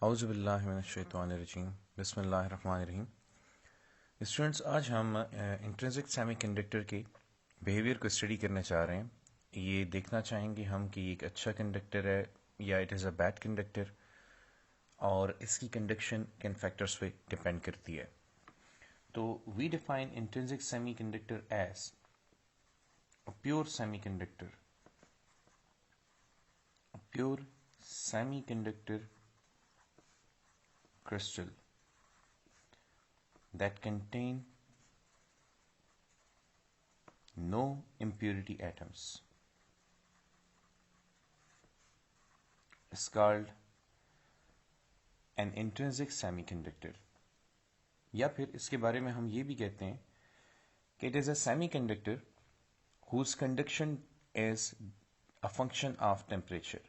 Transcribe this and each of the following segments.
औज़ुबिल्लाहि मिनश्शैतानिर्रजीम बिस्मिल्लाहिर्रहमानिर्रहीम। स्टूडेंट्स, आज हम इंट्रिंसिक सेमीकंडक्टर के बिहेवियर को स्टडी करने चाह रहे हैं। ये देखना चाहेंगे हम कि एक अच्छा कंडक्टर है या it is a bad conductor, और इसकी कंडक्शन किन फैक्टर्स पे डिपेंड करती है। तो we define intrinsic semiconductor as a pure semiconductor, crystal that contain no impurity atoms is called an intrinsic semiconductor। या फिर इसके बारे में हम ये भी कहते हैं कि it is a semiconductor whose conduction is a function of temperature।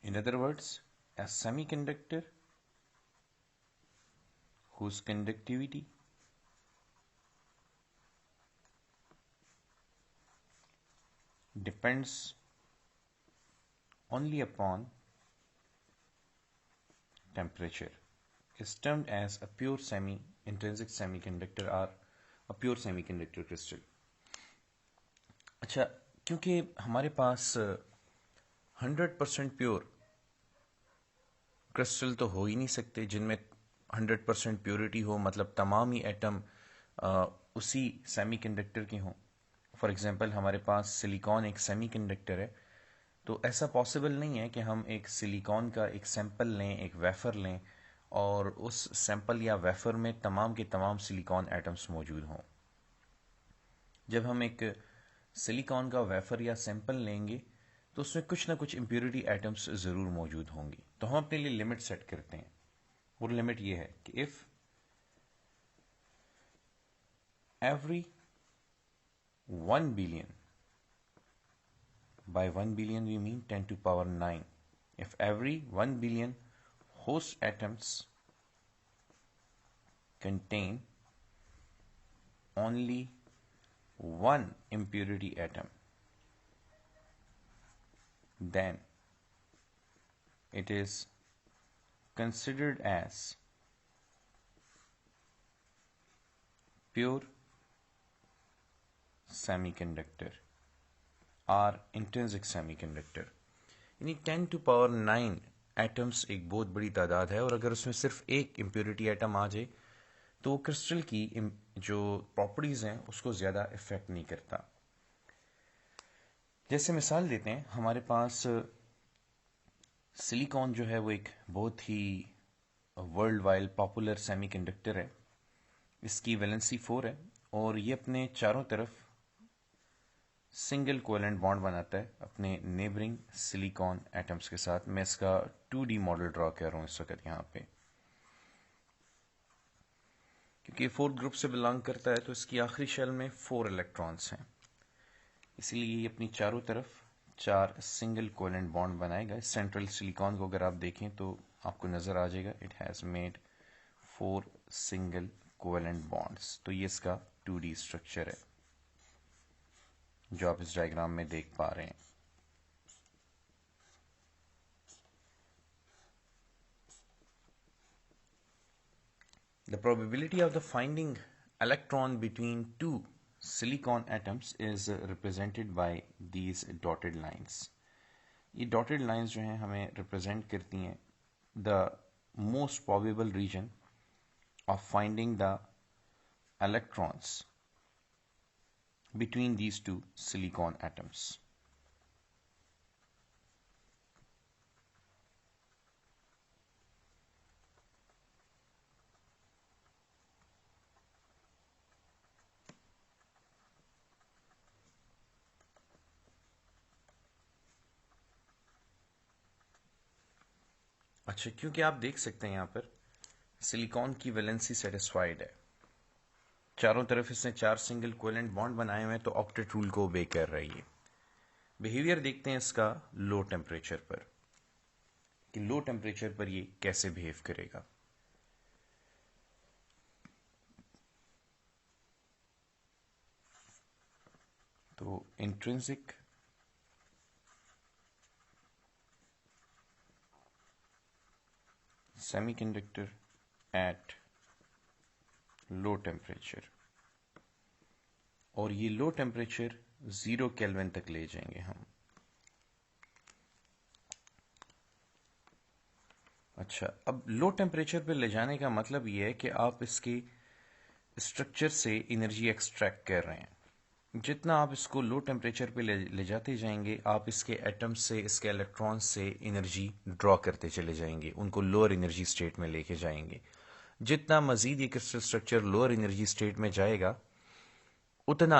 In other words, a semiconductor whose conductivity depends only upon temperature is termed as a pure intrinsic semiconductor or a pure semiconductor crystal। अच्छा, क्योंकि हमारे पास 100% pure crystal तो हो ही नहीं सकते जिनमें 100% purity हो, मतलब तमाम ही एटम उसी सेमीकंडक्टर के हों। फॉर एग्जांपल, हमारे पास सिलिकॉन एक सेमीकंडक्टर है, तो ऐसा पॉसिबल नहीं है कि हम एक सिलिकॉन का एक सैंपल लें, एक वेफर लें, और उस सैंपल या वेफर में तमाम के तमाम सिलिकॉन एटम्स मौजूद हों। जब हम एक सिलिकॉन का वेफर या सैंपल लेंगे तो उसमें कुछ ना कुछ इम्प्योरिटी एटम्स ज़रूर मौजूद होंगी। तो हम अपने लिए लिमिट सेट करते हैं। वो लिमिट ये है कि if every 1 billion, by 1 billion we mean 10 to power 9, if every 1 billion host atoms contain only one impurity atom, then it is considered as pure semiconductor और इंट्रिंसिक सेमीकंडक्टर। यानी 10 to power 9 atoms एक बहुत बड़ी तादाद है, और अगर उसमें सिर्फ एक इम्प्योरिटी एटम आ जाए तो वो क्रिस्टल की जो प्रॉपर्टीज़ हैं उसको ज़्यादा इफेक्ट नहीं करता। जैसे मिसाल देते हैं, हमारे पास सिलिकॉन जो है वो एक बहुत ही वर्ल्ड वाइड पॉपुलर सेमीकंडक्टर है। इसकी वैलेंसी 4 है और ये अपने चारों तरफ सिंगल कोवेलेंट बॉन्ड बनाता है अपने नेबरिंग सिलिकॉन एटम्स के साथ। मैं इसका 2D मॉडल ड्रॉ कर रहा हूँ इस वक्त यहाँ पे। क्योंकि फोर्थ ग्रुप से बिलोंग करता है तो इसकी आखिरी शेल में 4 इलेक्ट्रॉन्स हैं, इसलिए ये अपनी चारों तरफ 4 सिंगल कोवेलेंट बॉन्ड बनाएगा। सेंट्रल सिलिकॉन को अगर आप देखें तो आपको नजर आ जाएगा it has made 4 single covalent bonds. तो ये इसका 2D स्ट्रक्चर है जो आप इस डायग्राम में देख पा रहे हैं। The probability of the finding electron between two silicon atoms is represented by these dotted lines। ये dotted lines जो हैं हमें represent करती हैं the most probable region of finding the electrons between these two silicon atoms। अच्छा, क्योंकि आप देख सकते हैं यहाँ पर सिलिकॉन की वैलेंसी सेटिस्फाइड है, चारों तरफ इसने 4 सिंगल कोवेलेंट बॉन्ड बनाए हुए हैं, तो ऑक्टेट रूल को ओबे कर रही है। बिहेवियर देखते हैं इसका लो टेम्परेचर पर, कि लो टेम्परेचर पर ये कैसे बिहेव करेगा। तो intrinsic semiconductor at low temperature, और ये लो टेम्परेचर 0 केल्विन तक ले जाएंगे हम। अच्छा, अब लो टेम्परेचर पे ले जाने का मतलब ये है कि आप इसके स्ट्रक्चर से एनर्जी एक्सट्रैक्ट कर रहे हैं। जितना आप इसको लो टेम्परेचर पे ले जाते जाएंगे, आप इसके एटम से, इसके इलेक्ट्रॉन से एनर्जी ड्रॉ करते चले जाएंगे, उनको लोअर एनर्जी स्टेट में लेके जाएंगे। जितना मजीद ये crystal structure lower energy state में जाएगा, उतना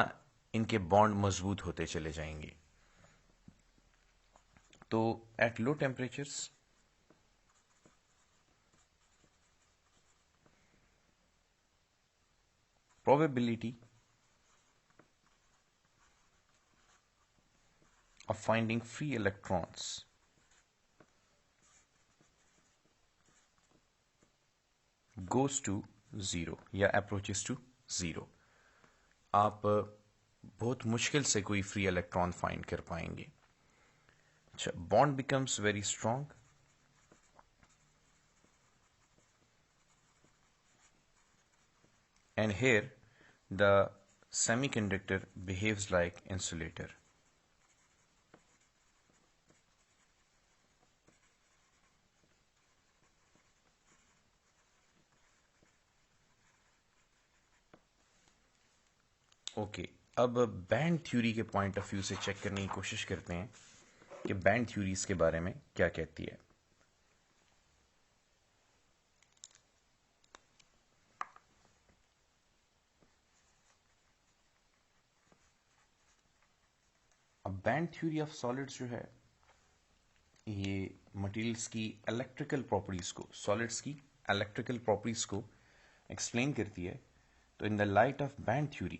इनके बॉन्ड मजबूत होते चले जाएंगे। तो at low temperatures probability of finding free electrons goes to 0 या approaches to 0। आप बहुत मुश्किल से कोई फ्री इलेक्ट्रॉन फाइंड कर पाएंगे। अच्छा, bond becomes very strong and here the semiconductor behaves like insulator। Okay, अब बैंड थ्योरी के पॉइंट ऑफ व्यू से चेक करने की कोशिश करते हैं कि बैंड थ्योरीज के बारे में क्या कहती है। अब बैंड थ्योरी ऑफ सॉलिड्स जो है, ये मटेरियल्स की इलेक्ट्रिकल प्रॉपर्टीज को, सॉलिड्स की इलेक्ट्रिकल प्रॉपर्टीज को एक्सप्लेन करती है। तो in the light of band theory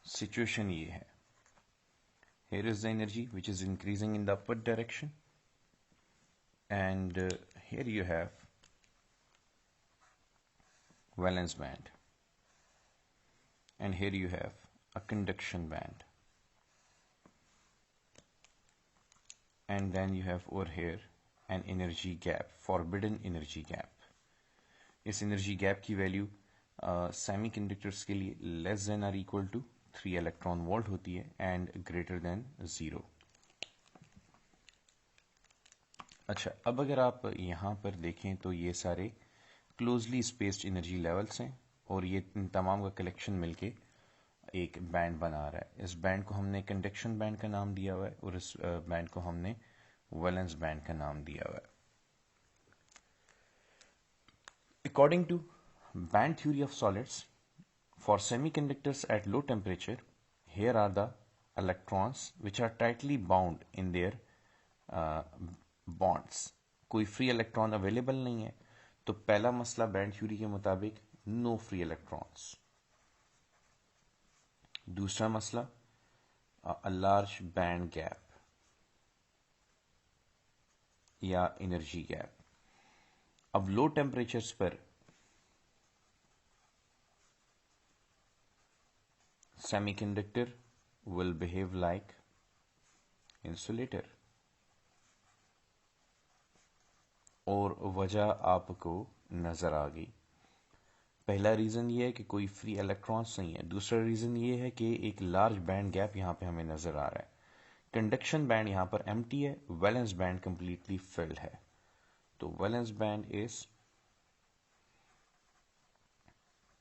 situation ये है, here is the energy which is increasing in the upward direction, and here you have valence band, and here you have a conduction band, and then you have over here an energy gap, forbidden energy gap। इस energy gap की value semiconductors के लिए less than or equal to 3 electron volt होती है and greater than 0। अच्छा, अब अगर आप यहां पर देखें तो ये सारे क्लोजली स्पेस्ड एनर्जी लेवल्स हैं, और ये इन तमाम का कलेक्शन मिलके एक बैंड बना रहा है। इस बैंड को हमने कंडक्शन बैंड का नाम दिया हुआ है, और इस बैंड को हमने वैलेंस बैंड का नाम दिया हुआ है। According to band theory of solids, for semiconductors at low temperature, here are the electrons which are tightly bound in their bonds। कोई फ्री इलेक्ट्रॉन अवेलेबल नहीं है, तो पहला मसला बैंड थ्योरी के मुताबिक नो फ्री इलेक्ट्रॉन्स। दूसरा मसला अ लार्ज बैंड गैप या एनर्जी गैप। अब लो टेम्परेचर्स पर semiconductor will behave like insulator, और वजह आपको नजर आ गई। पहला रीजन ये है कि कोई फ्री इलेक्ट्रॉन्स नहीं है। दूसरा रीजन ये है कि एक लार्ज बैंड गैप यहां पे हमें नजर आ रहा है। कंडक्शन बैंड यहां पर एम्प्टी है, वैलेंस बैंड कंप्लीटली फिल्ड है। तो valence band is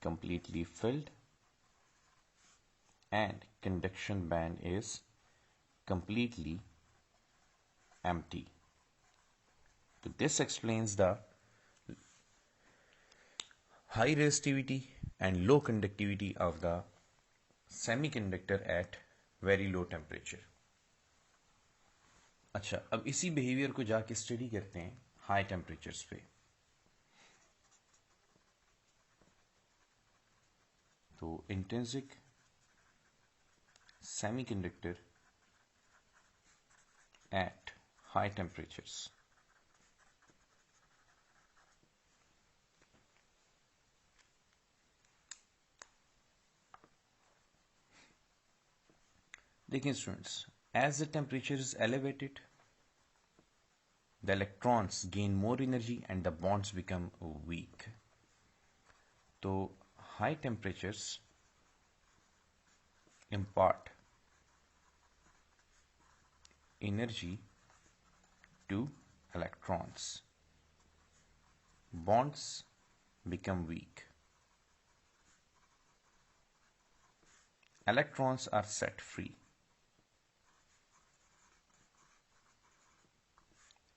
completely filled and conduction band is completely empty। So this explains the high resistivity and low conductivity of the semiconductor at very low temperature। अच्छा, अब इसी behaviour को जाके study करते हैं high temperatures पे। तो intrinsic semiconductor at high temperatures। देखिए students, as the temperature is elevated, the electrons gain more energy and the bonds become weak. So high temperatures impart energy to electrons. Bonds become weak. Electrons are set free.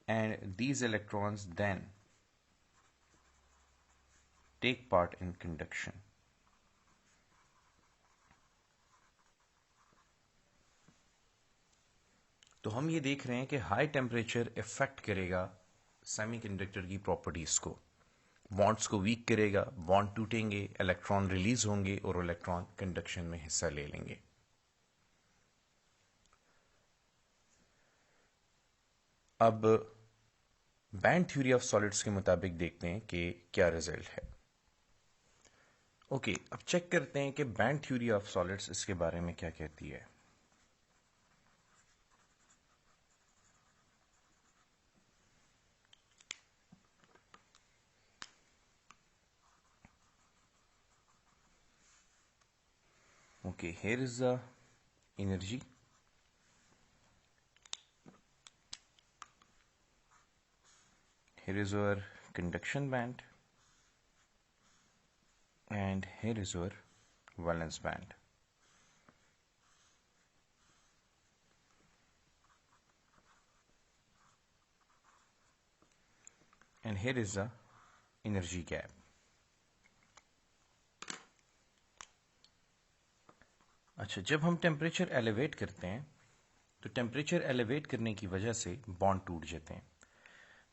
And these electrons then take part in conduction. तो हम ये देख रहे हैं कि high temperature effect करेगा semiconductor की properties को, बॉन्ड्स को वीक करेगा, बॉन्ड टूटेंगे, इलेक्ट्रॉन रिलीज होंगे और इलेक्ट्रॉन कंडक्शन में हिस्सा ले लेंगे. अब बैंड थ्योरी ऑफ सॉलिड्स के मुताबिक देखते हैं कि क्या रिजल्ट है. ओके, अब चेक करते हैं कि बैंड थ्योरी ऑफ सॉलिड्स इसके बारे में क्या कहती है. Okay, here is the energy. Here is our conduction band, and here is our valence band. And here is the energy gap. अच्छा, जब हम टेम्परेचर एलिवेट करते हैं तो टेम्परेचर एलिवेट करने की वजह से बॉन्ड टूट जाते हैं.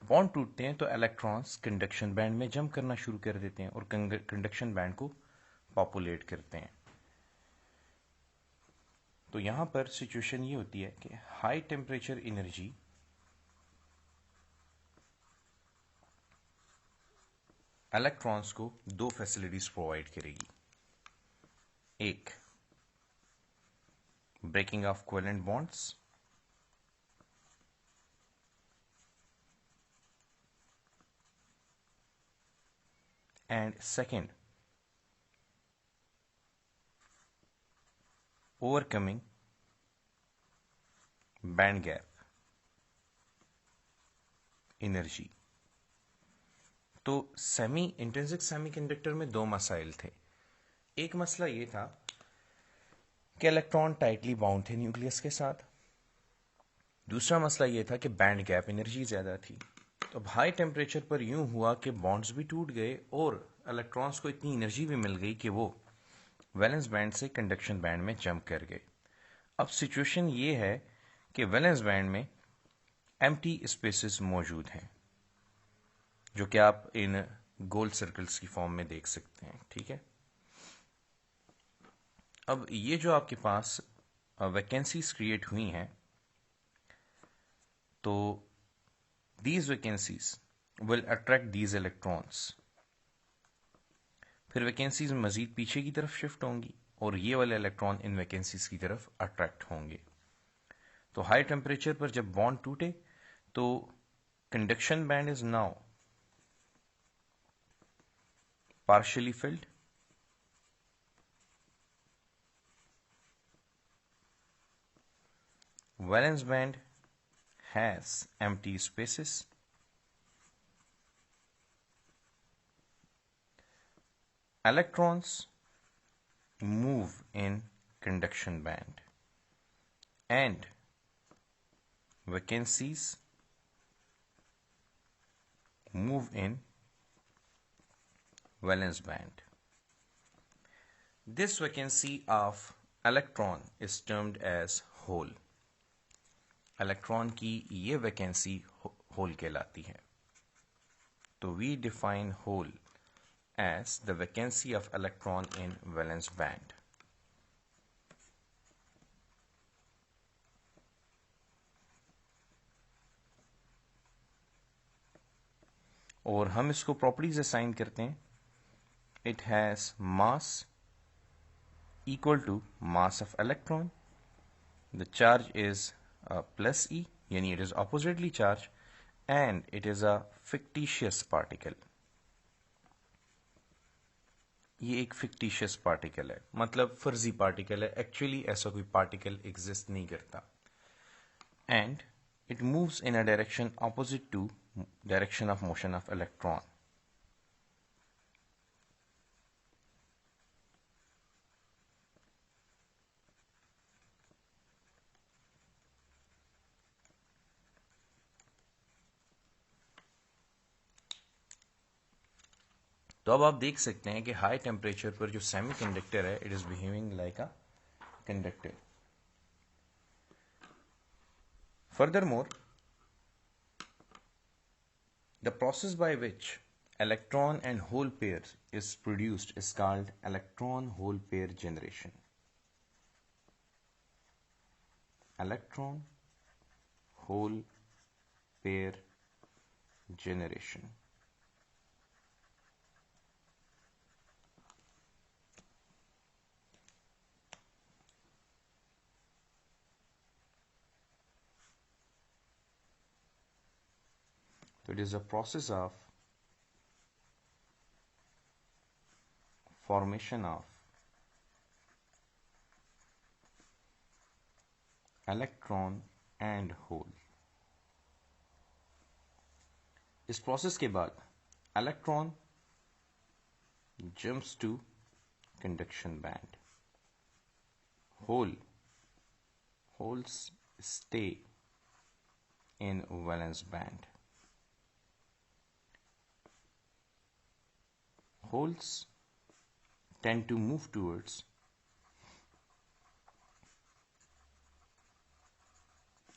बॉन्ड टूटते हैं तो इलेक्ट्रॉन्स कंडक्शन बैंड में जंप करना शुरू कर देते हैं और कंडक्शन बैंड को पॉपुलेट करते हैं. तो यहां पर सिचुएशन ये होती है कि हाई टेम्परेचर एनर्जी इलेक्ट्रॉन्स को दो फैसिलिटीज प्रोवाइड करेगी. एक, breaking of covalent bonds, and second, overcoming band gap energy. तो इंट्रिंसिक सेमीकंडक्टर में दो मसाइल थे. एक मसला ये था कि इलेक्ट्रॉन टाइटली बाउंड थे न्यूक्लियस के साथ. दूसरा मसला यह था कि बैंड गैप एनर्जी ज्यादा थी. तो हाई टेम्परेचर पर यूं हुआ कि बॉन्ड्स भी टूट गए और इलेक्ट्रॉन्स को इतनी एनर्जी भी मिल गई कि वो वैलेंस बैंड से कंडक्शन बैंड में जंप कर गए. अब सिचुएशन ये है कि वैलेंस बैंड में एम्प्टी स्पेसेस मौजूद हैं, जो कि आप इन गोल सर्कल्स की फॉर्म में देख सकते हैं. ठीक है, अब ये जो आपके पास वैकेंसीज क्रिएट हुई हैं, तो these vacancies will attract these electrons. फिर वैकेंसीज मजीद पीछे की तरफ शिफ्ट होंगी और ये वाले इलेक्ट्रॉन इन वैकेंसीज की तरफ अट्रैक्ट होंगे. तो हाई टेम्परेचर पर जब बॉन्ड टूटे तो conduction band is now partially field, valence band has empty spaces, electrons move in conduction band, and vacancies move in valence band. This vacancy of electron is termed as hole. Electron की ये vacancy hole कहलाती है. तो we define hole as the vacancy of electron in valence band. और हम इसको properties assign करते हैं. It has mass equal to mass of electron. The charge is plus e, यानी it is oppositely charge, and it is a fictitious particle. ये एक fictitious particle है, मतलब फर्जी particle है, actually ऐसा कोई particle exist नहीं करता, and it moves in a direction opposite to direction of motion of electron. तो अब आप देख सकते हैं कि हाई टेम्परेचर पर जो सेमीकंडक्टर है, it is behaving like a conductor. Furthermore, the process by which electron and hole pair is produced is called electron hole pair generation. Electron hole pair generation. So it is a process of formation of electron and hole. इस process के बाद electron jumps to conduction band. Holes stay in valence band. Holes tend to move towards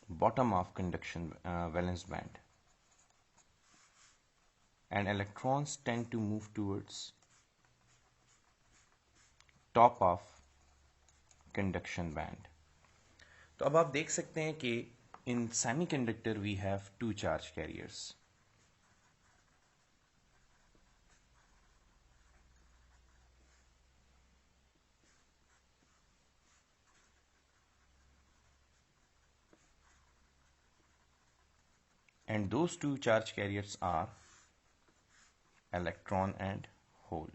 bottom of conduction valence band, and electrons tend to move towards top of conduction band. तो अब आप देख सकते हैं कि in semiconductor we have two charge carriers. And those two charge carriers are electron and hole.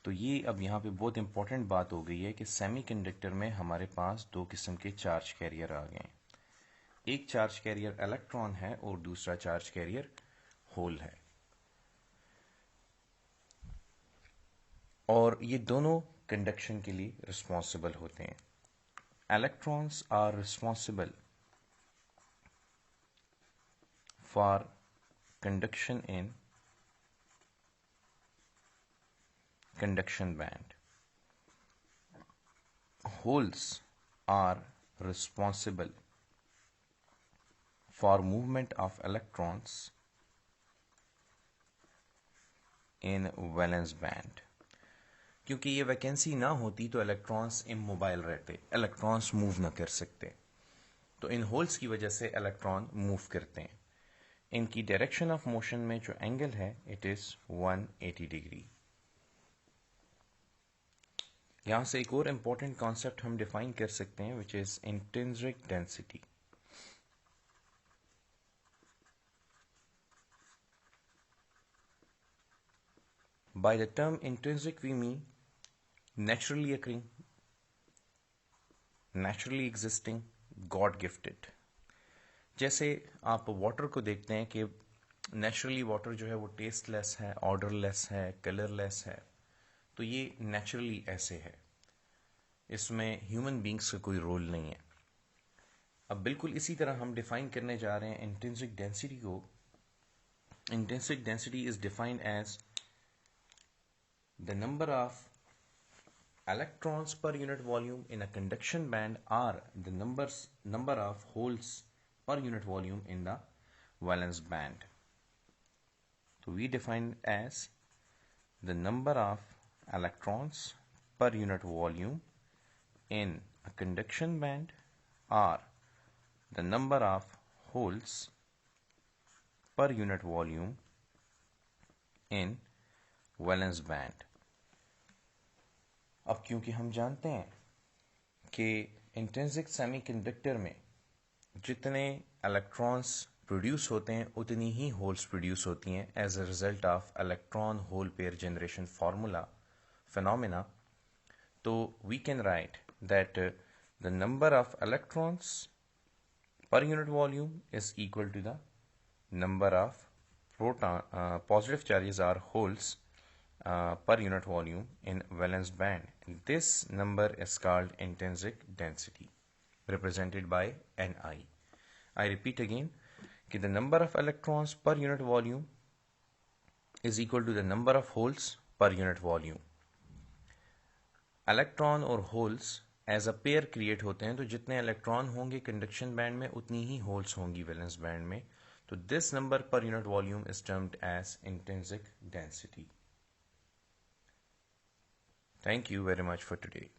तो ये अब यहाँ पे बहुत इंपॉर्टेंट बात हो गई है कि सेमीकंडक्टर में हमारे पास दो किस्म के चार्ज कैरियर आ गए हैं. एक चार्ज कैरियर इलेक्ट्रॉन है और दूसरा चार्ज कैरियर होल है, और ये दोनों कंडक्शन के लिए रिस्पॉन्सिबल होते हैं. Electrons are responsible for conduction in conduction band. Holes are responsible for movement of electrons in valence band. क्योंकि ये वैकेंसी ना होती तो इलेक्ट्रॉन्स इमोबाइल रहते, इलेक्ट्रॉन्स मूव ना कर सकते. तो इन होल्स की वजह से इलेक्ट्रॉन मूव करते हैं. इनकी डायरेक्शन ऑफ मोशन में जो एंगल है इट इज 180 डिग्री. यहां से एक और इंपॉर्टेंट कॉन्सेप्ट हम डिफाइन कर सकते हैं which is intrinsic density. By the term intrinsic we mean naturally occurring, naturally existing, god gifted. जैसे आप वाटर को देखते हैं कि नेचुरली वाटर जो है वो टेस्टलेस है, ऑर्डरलेस है, कलरलेस है, तो ये नेचुरली ऐसे है, इसमें ह्यूमन बींग्स का कोई रोल नहीं है. अब बिल्कुल इसी तरह हम डिफाइन करने जा रहे हैं इंट्रिंसिक डेंसिटी को. Intrinsic density is defined as the number of electrons per unit volume in a conduction band or the number of holes per unit volume in the valence band. So we define as the number of electrons per unit volume in a conduction band or the number of holes per unit volume in valence band. अब क्योंकि हम जानते हैं कि intrinsic semiconductor में जितने electrons produce होते हैं उतनी ही होल्स प्रोड्यूस होती हैं as a result of electron hole pair generation formula phenomena. तो we can write that the number of electrons per unit volume is equal to the number of positive charges or holes per unit volume in valence band. This number is called intrinsic density, represented by Ni. I repeat again, the number of electrons per unit volume is equal to the number of holes per unit volume. Electron और holes as a pair create होते हैं, तो जितने electron होंगे conduction band में उतनी ही holes होंगी वैलेंस बैंड में. तो this number per unit volume is termed as intrinsic density. Thank you very much for today.